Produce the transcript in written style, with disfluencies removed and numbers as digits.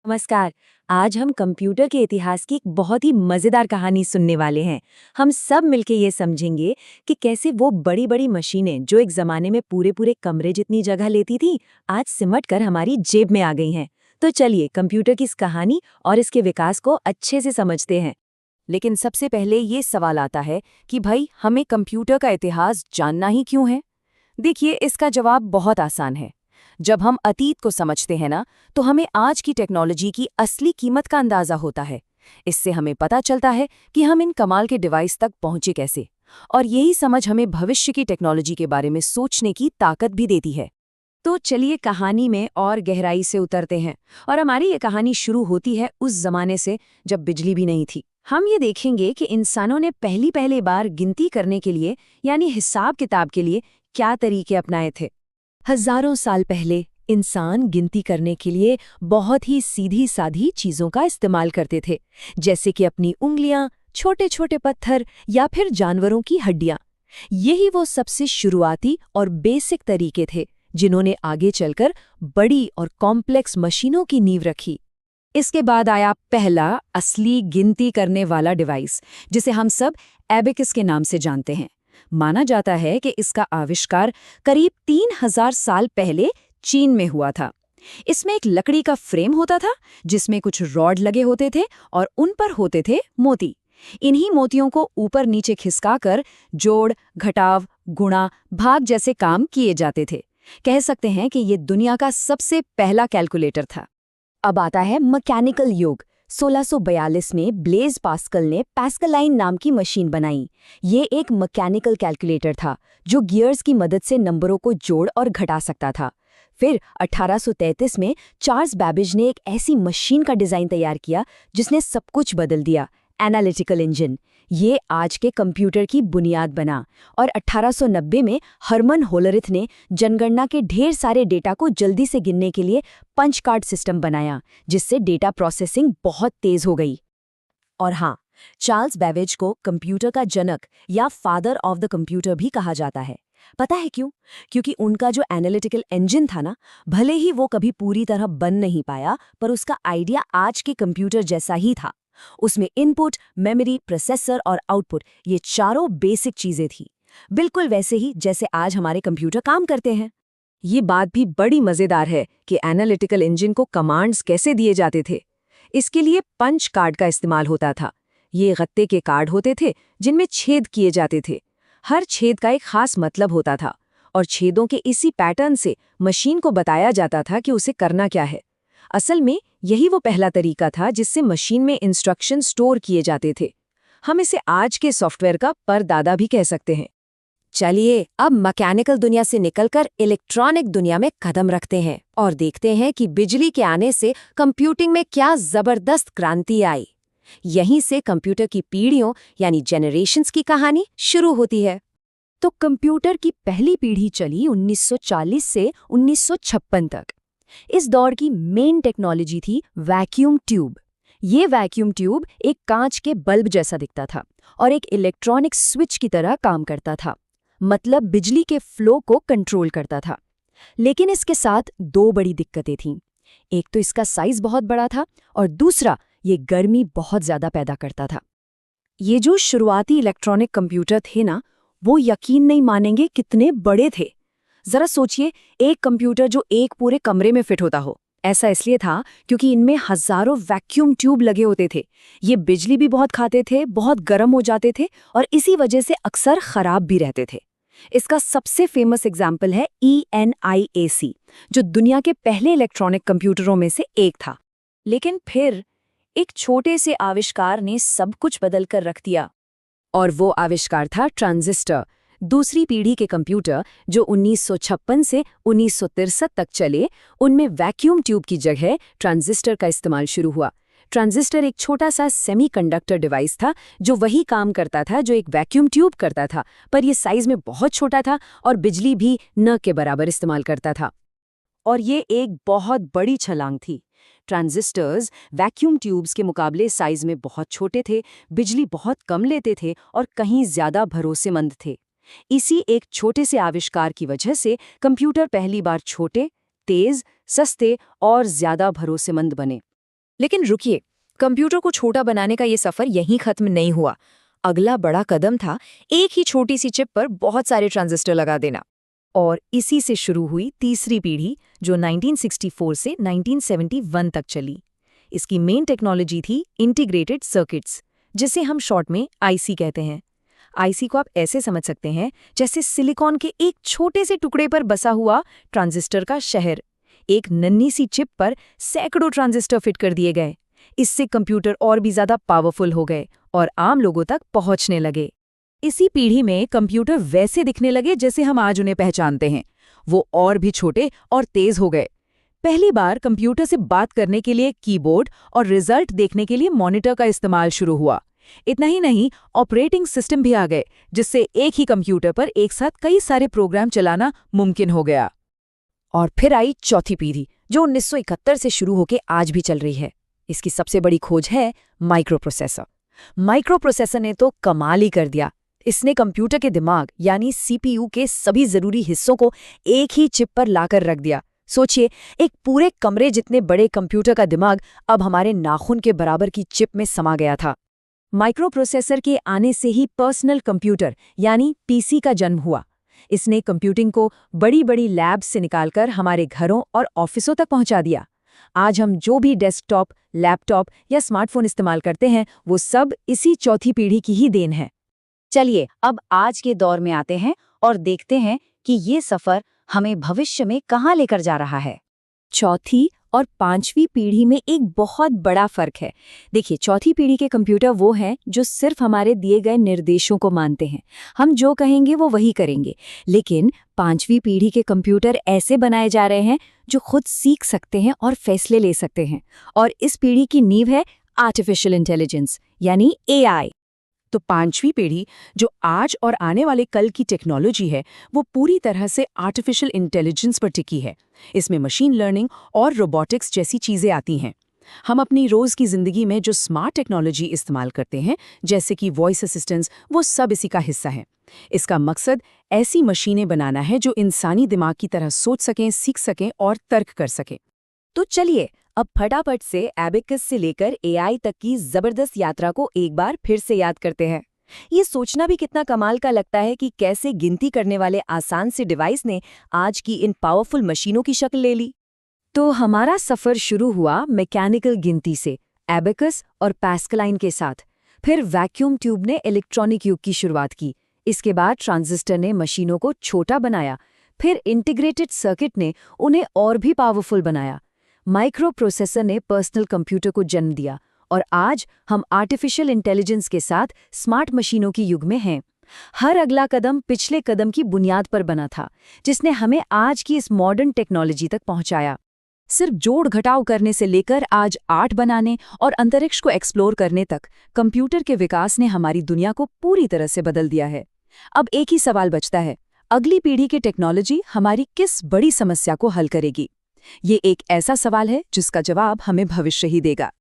नमस्कार। आज हम कंप्यूटर के इतिहास की एक बहुत ही मजेदार कहानी सुनने वाले हैं। हम सब मिलके ये समझेंगे कि कैसे वो बड़ी बड़ी मशीनें जो एक जमाने में पूरे पूरे कमरे जितनी जगह लेती थी, आज सिमट कर हमारी जेब में आ गई हैं। तो चलिए कंप्यूटर की इस कहानी और इसके विकास को अच्छे से समझते हैं। लेकिन सबसे पहले ये सवाल आता है कि भाई हमें कंप्यूटर का इतिहास जानना ही क्यों है। देखिए, इसका जवाब बहुत आसान है। जब हम अतीत को समझते हैं ना, तो हमें आज की टेक्नोलॉजी की असली कीमत का अंदाजा होता है। इससे हमें पता चलता है कि हम इन कमाल के डिवाइस तक पहुंचे कैसे। और यही समझ हमें भविष्य की टेक्नोलॉजी के बारे में सोचने की ताकत भी देती है। तो चलिए कहानी में और गहराई से उतरते हैं। और हमारी ये कहानी शुरू होती है उस जमाने से जब बिजली भी नहीं थी। हम ये देखेंगे कि इंसानों ने पहली बार गिनती करने के लिए यानी हिसाब किताब के लिए क्या तरीके अपनाए थे। हजारों साल पहले इंसान गिनती करने के लिए बहुत ही सीधी साधी चीजों का इस्तेमाल करते थे, जैसे कि अपनी उंगलियां, छोटे छोटे पत्थर या फिर जानवरों की हड्डियां। यही वो सबसे शुरुआती और बेसिक तरीके थे जिन्होंने आगे चलकर बड़ी और कॉम्प्लेक्स मशीनों की नींव रखी। इसके बाद आया पहला असली गिनती करने वाला डिवाइस, जिसे हम सब एबेकस के नाम से जानते हैं। माना जाता है कि इसका आविष्कार करीब 3000 साल पहले चीन में हुआ था। इसमें एक लकड़ी का फ्रेम होता था जिसमें कुछ रॉड लगे होते थे और उन पर होते थे मोती। इन्हीं मोतियों को ऊपर नीचे खिसकाकर जोड़, घटाव, गुणा, भाग जैसे काम किए जाते थे। कह सकते हैं कि ये दुनिया का सबसे पहला कैलकुलेटर था। अब आता है मैकेनिकल युग। 1642 में ब्लेज पास्कल ने पैस्कलाइन नाम की मशीन बनाई। ये एक मैकेनिकल कैलकुलेटर था जो गियर्स की मदद से नंबरों को जोड़ और घटा सकता था। फिर 1833 में चार्ल्स बैबेज ने एक ऐसी मशीन का डिजाइन तैयार किया जिसने सब कुछ बदल दिया, एनालिटिकल इंजन। ये आज के कंप्यूटर की बुनियाद बना। और 1890 में हरमन होलरिथ ने जनगणना के ढेर सारे डेटा को जल्दी से गिनने के लिए पंच कार्ड सिस्टम बनाया, जिससे डेटा प्रोसेसिंग बहुत तेज हो गई। और हाँ, चार्ल्स बैबेज को कंप्यूटर का जनक या फादर ऑफ द कंप्यूटर भी कहा जाता है। पता है क्यों? क्योंकि उनका जो एनालिटिकल इंजन था ना, भले ही वो कभी पूरी तरह बन नहीं पाया, पर उसका आइडिया आज के कंप्यूटर जैसा ही था। उसमें इनपुट, मेमोरी, प्रोसेसर और आउटपुट, ये चारों बेसिक चीजें थी, बिल्कुल वैसे ही जैसे आज हमारे कंप्यूटर काम करते हैं। ये बात भी बड़ी मजेदार है कि एनालिटिकल इंजन को कमांड्स कैसे दिए जाते थे। इसके लिए पंच कार्ड का इस्तेमाल होता था। ये गत्ते के कार्ड होते थे जिनमें छेद किए जाते थे। हर छेद का एक खास मतलब होता था और छेदों के इसी पैटर्न से मशीन को बताया जाता था कि उसे करना क्या है। असल में यही वो पहला तरीका था जिससे मशीन में इंस्ट्रक्शन स्टोर किए जाते थे। हम इसे आज के सॉफ्टवेयर का परदादा भी कह सकते हैं। चलिए अब मैकेनिकल दुनिया से निकलकर इलेक्ट्रॉनिक दुनिया में कदम रखते हैं और देखते हैं कि बिजली के आने से कंप्यूटिंग में क्या जबरदस्त क्रांति आई। यहीं से कंप्यूटर की पीढ़ियों यानी जेनरेशन्स की कहानी शुरू होती है। तो कंप्यूटर की पहली पीढ़ी चली 1940 से 1956 तक। इस दौर की मेन टेक्नोलॉजी थी वैक्यूम ट्यूब। ये वैक्यूम ट्यूब एक कांच के बल्ब जैसा दिखता था और एक इलेक्ट्रॉनिक स्विच की तरह काम करता था, मतलब बिजली के फ्लो को कंट्रोल करता था। लेकिन इसके साथ दो बड़ी दिक्कतें थीं। एक तो इसका साइज बहुत बड़ा था और दूसरा ये गर्मी बहुत ज्यादा पैदा करता था। ये जो शुरुआती इलेक्ट्रॉनिक कंप्यूटर थे ना, वो यकीन नहीं मानेंगे कितने बड़े थे। जरा सोचिए, एक कंप्यूटर जो एक पूरे कमरे में फिट होता हो। ऐसा इसलिए था क्योंकि इनमें हजारों वैक्यूम ट्यूब लगे होते थे। ये बिजली भी बहुत खाते थे, बहुत गर्म हो जाते थे और इसी वजह से अक्सर खराब भी रहते थे। इसका सबसे फेमस एग्जाम्पल है ENIAC, जो दुनिया के पहले इलेक्ट्रॉनिक कंप्यूटरों में से एक था। लेकिन फिर एक छोटे से आविष्कार ने सब कुछ बदल कर रख दिया। और वो आविष्कार था ट्रांजिस्टर। दूसरी पीढ़ी के कंप्यूटर जो 1956 से 1963 तक चले, उनमें वैक्यूम ट्यूब की जगह ट्रांजिस्टर का इस्तेमाल शुरू हुआ। ट्रांजिस्टर एक छोटा सा सेमीकंडक्टर डिवाइस था जो वही काम करता था जो एक वैक्यूम ट्यूब करता था, पर यह साइज में बहुत छोटा था और बिजली भी न के बराबर इस्तेमाल करता था। और ये एक बहुत बड़ी छलांग थी। ट्रांजिस्टर्स वैक्यूम ट्यूब्स के मुकाबले साइज में बहुत छोटे थे, बिजली बहुत कम लेते थे और कहीं ज्यादा भरोसेमंद थे। इसी एक छोटे से आविष्कार की वजह से कंप्यूटर पहली बार छोटे, तेज, सस्ते और ज्यादा भरोसेमंद बने। लेकिन रुकिए, कंप्यूटर को छोटा बनाने का ये सफर यहीं खत्म नहीं हुआ। अगला बड़ा कदम था एक ही छोटी सी चिप पर बहुत सारे ट्रांजिस्टर लगा देना। और इसी से शुरू हुई तीसरी पीढ़ी, जो 1964 से 1971 तक चली। इसकी मेन टेक्नोलॉजी थी इंटीग्रेटेड सर्किट्स, जिसे हम शॉर्ट में आईसी कहते हैं। आईसी को आप ऐसे समझ सकते हैं जैसे सिलिकॉन के एक छोटे से टुकड़े पर बसा हुआ ट्रांजिस्टर का शहर। एक नन्ही सी चिप पर सैकड़ों ट्रांजिस्टर फिट कर दिए गए। इससे कंप्यूटर और भी ज्यादा पावरफुल हो गए और आम लोगों तक पहुंचने लगे। इसी पीढ़ी में कंप्यूटर वैसे दिखने लगे जैसे हम आज उन्हें पहचानते हैं। वो और भी छोटे और तेज हो गए। पहली बार कंप्यूटर से बात करने के लिए कीबोर्ड और रिजल्ट देखने के लिए मॉनिटर का इस्तेमाल शुरू हुआ। इतना ही नहीं, ऑपरेटिंग सिस्टम भी आ गए, जिससे एक ही कंप्यूटर पर एक साथ कई सारे प्रोग्राम चलाना मुमकिन हो गया। और फिर आई चौथी पीढ़ी, जो 1971 से शुरू होकर आज भी चल रही है। इसकी सबसे बड़ी खोज है माइक्रोप्रोसेसर। माइक्रोप्रोसेसर ने तो कमाल ही कर दिया। इसने कंप्यूटर के दिमाग यानी सीपीयू के सभी जरूरी हिस्सों को एक ही चिप पर लाकर रख दिया। सोचिए, एक पूरे कमरे जितने बड़े कंप्यूटर का दिमाग अब हमारे नाखून के बराबर की चिप में समा गया था। माइक्रोप्रोसेसर के आने से ही पर्सनल कंप्यूटर यानी पीसी का जन्म हुआ। इसने कंप्यूटिंग को बड़ी बड़ी लैब्स से निकालकर हमारे घरों और ऑफिसों तक पहुंचा दिया। आज हम जो भी डेस्कटॉप, लैपटॉप या स्मार्टफोन इस्तेमाल करते हैं, वो सब इसी चौथी पीढ़ी की ही देन है। चलिए अब आज के दौर में आते हैं और देखते हैं कि ये सफर हमें भविष्य में कहाँ लेकर जा रहा है। चौथी और पांचवी पीढ़ी में एक बहुत बड़ा फर्क है। देखिए, चौथी पीढ़ी के कंप्यूटर वो हैं जो सिर्फ हमारे दिए गए निर्देशों को मानते हैं। हम जो कहेंगे वो वही करेंगे। लेकिन पांचवी पीढ़ी के कंप्यूटर ऐसे बनाए जा रहे हैं जो खुद सीख सकते हैं और फैसले ले सकते हैं। और इस पीढ़ी की नींव है आर्टिफिशियल इंटेलिजेंस यानी एआई। तो पांचवी पीढ़ी, जो आज और आने वाले कल की टेक्नोलॉजी है, वो पूरी तरह से आर्टिफिशियल इंटेलिजेंस पर टिकी है। इसमें मशीन लर्निंग और रोबोटिक्स जैसी चीज़ें आती हैं। हम अपनी रोज़ की ज़िंदगी में जो स्मार्ट टेक्नोलॉजी इस्तेमाल करते हैं, जैसे कि वॉइस असिस्टेंट्स, वो सब इसी का हिस्सा है। इसका मकसद ऐसी मशीनें बनाना है जो इंसानी दिमाग की तरह सोच सकें, सीख सकें और तर्क कर सकें। तो चलिए अब फटाफट से एबेकस से लेकर एआई तक की जबरदस्त यात्रा को एक बार फिर से याद करते हैं। ये सोचना भी कितना कमाल का लगता है कि कैसे गिनती करने वाले आसान से डिवाइस ने आज की इन पावरफुल मशीनों की शक्ल ले ली। तो हमारा सफर शुरू हुआ मैकेनिकल गिनती से, एबेकस और पास्कलाइन के साथ। फिर वैक्यूम ट्यूब ने इलेक्ट्रॉनिक युग की शुरुआत की। इसके बाद ट्रांजिस्टर ने मशीनों को छोटा बनाया। फिर इंटीग्रेटेड सर्किट ने उन्हें और भी पावरफुल बनाया। माइक्रो प्रोसेसर ने पर्सनल कंप्यूटर को जन्म दिया। और आज हम आर्टिफिशियल इंटेलिजेंस के साथ स्मार्ट मशीनों की युग में हैं। हर अगला कदम पिछले कदम की बुनियाद पर बना था, जिसने हमें आज की इस मॉडर्न टेक्नोलॉजी तक पहुंचाया। सिर्फ जोड़ घटाव करने से लेकर आज आर्ट बनाने और अंतरिक्ष को एक्सप्लोर करने तक, कंप्यूटर के विकास ने हमारी दुनिया को पूरी तरह से बदल दिया है। अब एक ही सवाल बचता है, अगली पीढ़ी की टेक्नोलॉजी हमारी किस बड़ी समस्या को हल करेगी? ये एक ऐसा सवाल है जिसका जवाब हमें भविष्य ही देगा।